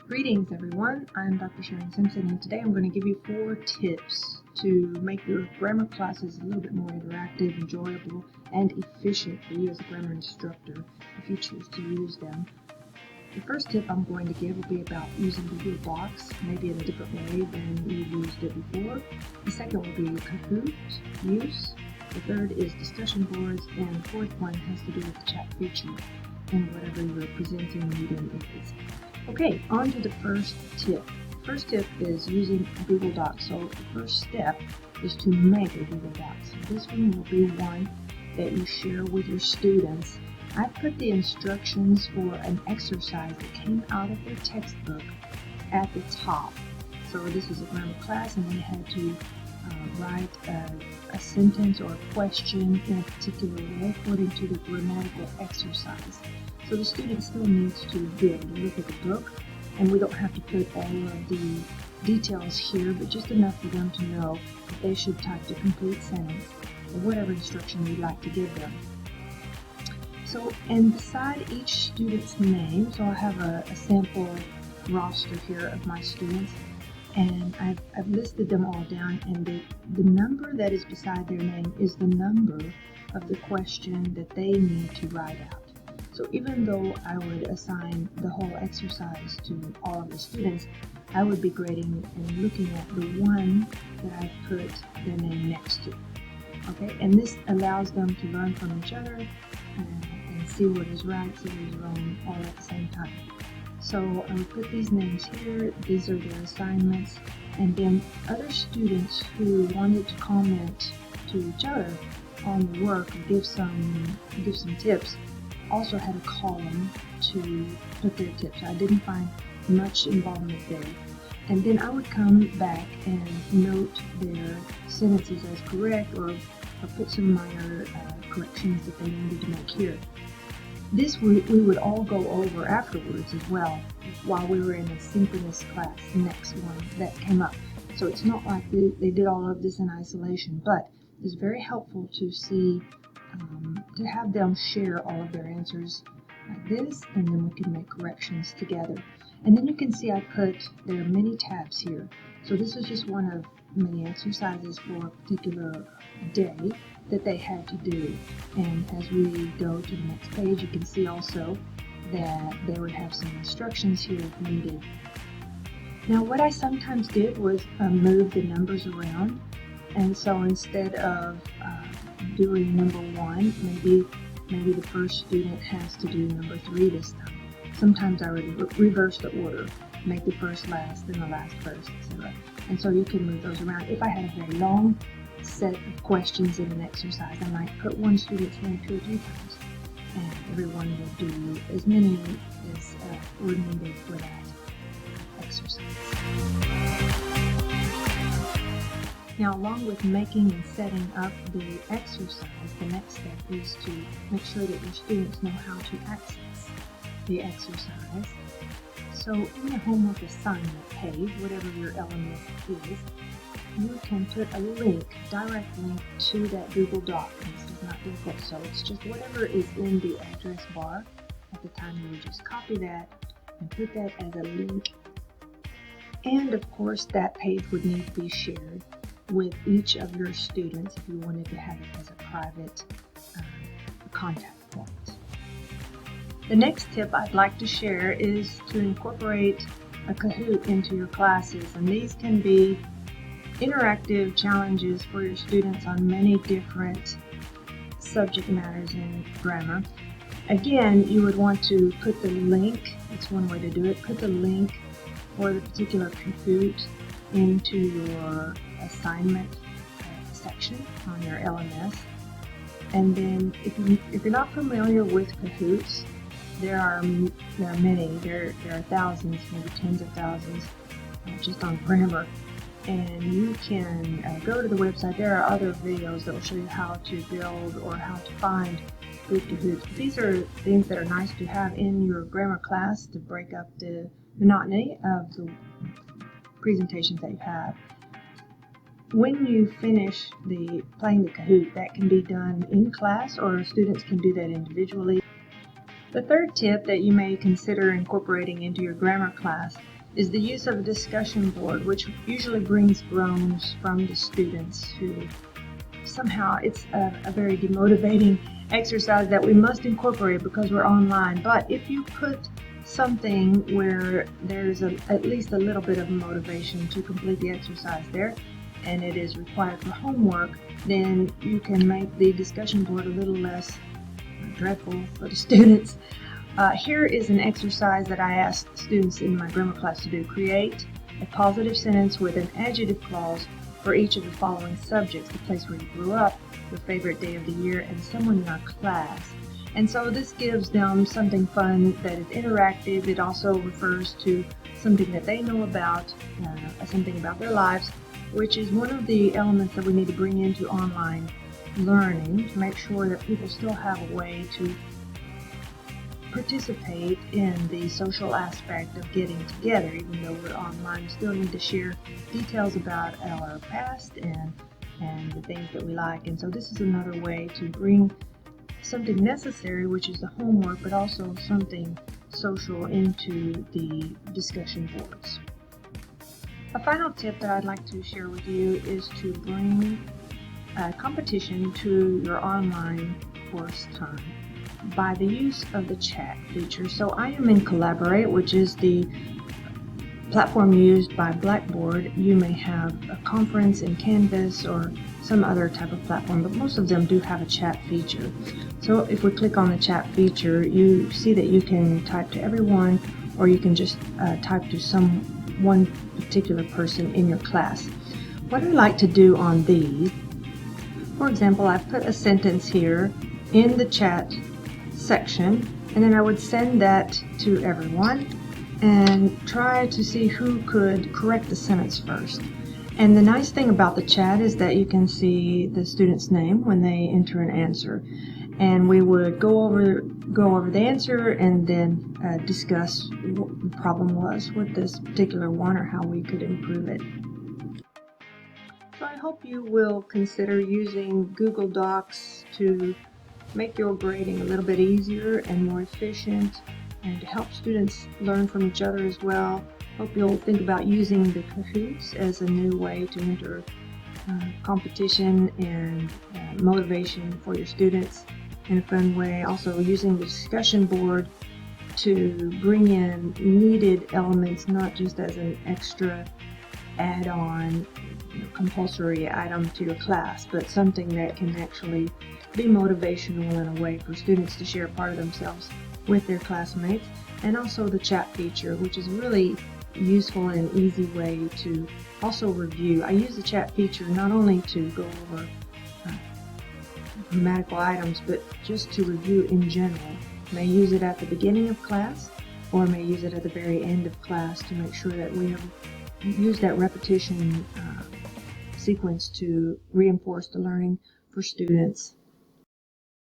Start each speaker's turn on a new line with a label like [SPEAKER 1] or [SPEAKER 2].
[SPEAKER 1] Greetings everyone, I'm Dr. Sharon Simpson and today I'm going to give you 4 tips to make your grammar classes a little bit more interactive, enjoyable, and efficient for you as a grammar instructor if you choose to use them. The first tip I'm going to give will be about using Google Docs, maybe in a different way than you've used it before. The second will be Kahoot use. The third is discussion boards, and the fourth one has to do with the chat feature in whatever you're presenting meeting is. Okay, on to the first tip. First tip is using Google Docs. So the first step is to make a Google Docs. This one will be one that you share with your students. I put the instructions for an exercise that came out of their textbook at the top. So this is a grammar class and they had to write a sentence or a question in a particular way according to the grammatical exercise. So the student still needs to be able to look at the book, and we don't have to put all of the details here, but just enough for them to know that they should type the complete sentence or whatever instruction you'd like to give them. So, and beside each student's name, so I have a sample roster here of my students, and I've listed them all down, and the number that is beside their name is the number of the question that they need to write out. So even though I would assign the whole exercise to all of the students, I would be grading and looking at the one that I put their name next to. Okay, and this allows them to learn from each other and see what is right, see what is wrong, all at the same time. So I would put these names here, these are their assignments, and then other students who wanted to comment to each other on the work or give some tips also had a column to put their tips. I didn't find much involvement there. And then I would come back and note their sentences as correct or put some minor corrections that they needed to make here. This we would all go over afterwards as well while we were in a synchronous class, the next one that came up. So it's not like they did all of this in isolation, but it's very helpful to see to have them share all of their answers like this, and then we can make corrections together. And then you can see I put there are many tabs here. So this is just one of many exercises for a particular day that they had to do. And as we go to the next page, you can see also that they would have some instructions here if needed. Now what I sometimes did was move the numbers around. And so instead of doing number 1, maybe the first student has to do number 3 this time. Sometimes I would reverse the order, make the first last, then the last first, etc. And so you can move those around. If I had a very long set of questions in an exercise, I might put one student's name 2 or 3 times, and everyone will do as many as were needed for that exercise. Now, along with making and setting up the exercise, the next step is to make sure that your students know how to access the exercise. So in the homework assignment page, whatever your element is, you can put a link, direct link to that Google Doc. And this is not difficult, so it's just whatever is in the address bar. At the time, you would just copy that and put that as a link. And of course, that page would need to be shared with each of your students if you wanted to have it as a private contact point. The next tip I'd like to share is to incorporate a Kahoot into your classes, and these can be interactive challenges for your students on many different subject matters in grammar. Again, you would want to put the link, it's one way to do it, put the link for the particular Kahoot into your assignment section on your LMS. And then if you're not familiar with Kahoots, there are many, there are thousands, maybe tens of thousands, just on grammar. And you can go to the website. There are other videos that will show you how to build or how to find good Kahoots. These are things that are nice to have in your grammar class to break up the monotony of the presentations that you have. When you finish playing the Kahoot, that can be done in class or students can do that individually. The third tip that you may consider incorporating into your grammar class is the use of a discussion board, which usually brings groans from the students who somehow it's a very demotivating exercise that we must incorporate because we're online. But if you put something where there's at least a little bit of motivation to complete the exercise there, and it is required for homework, then you can make the discussion board a little less dreadful for the students. Here is an exercise that I asked students in my grammar class to do. Create a positive sentence with an adjective clause for each of the following subjects: the place where you grew up, your favorite day of the year, and someone in our class. And so this gives them something fun that is interactive. It also refers to something that they know about, something about their lives, which is one of the elements that we need to bring into online learning to make sure that people still have a way to participate in the social aspect of getting together. Even though we're online, we still need to share details about our past and the things that we like. And so this is another way to bring something necessary, which is the homework, but also something social into the discussion boards. A final tip that I'd like to share with you is to bring competition to your online course time by the use of the chat feature. So I am in Collaborate, which is the platform used by Blackboard. You may have a conference in Canvas or some other type of platform, but most of them do have a chat feature. So if we click on the chat feature, you see that you can type to everyone, or you can just type to one particular person in your class. What I like to do on these, for example, I've put a sentence here in the chat section, and then I would send that to everyone and try to see who could correct the sentence first. And the nice thing about the chat is that you can see the student's name when they enter an answer, and we would go over the answer and then discuss what the problem was with this particular one or how we could improve it. So I hope you will consider using Google Docs to make your grading a little bit easier and more efficient, and to help students learn from each other as well. Hope you'll think about using the Kahoots as a new way to enter competition and motivation for your students in a fun way. Also using the discussion board to bring in needed elements, not just as an extra add-on compulsory item to your class, but something that can actually be motivational in a way for students to share part of themselves with their classmates. And also the chat feature, which is really useful and easy way to also review. I use the chat feature not only to go over grammatical items, but just to review in general. I may use it at the beginning of class, or I may use it at the very end of class to make sure that we have used that repetition sequence to reinforce the learning for students.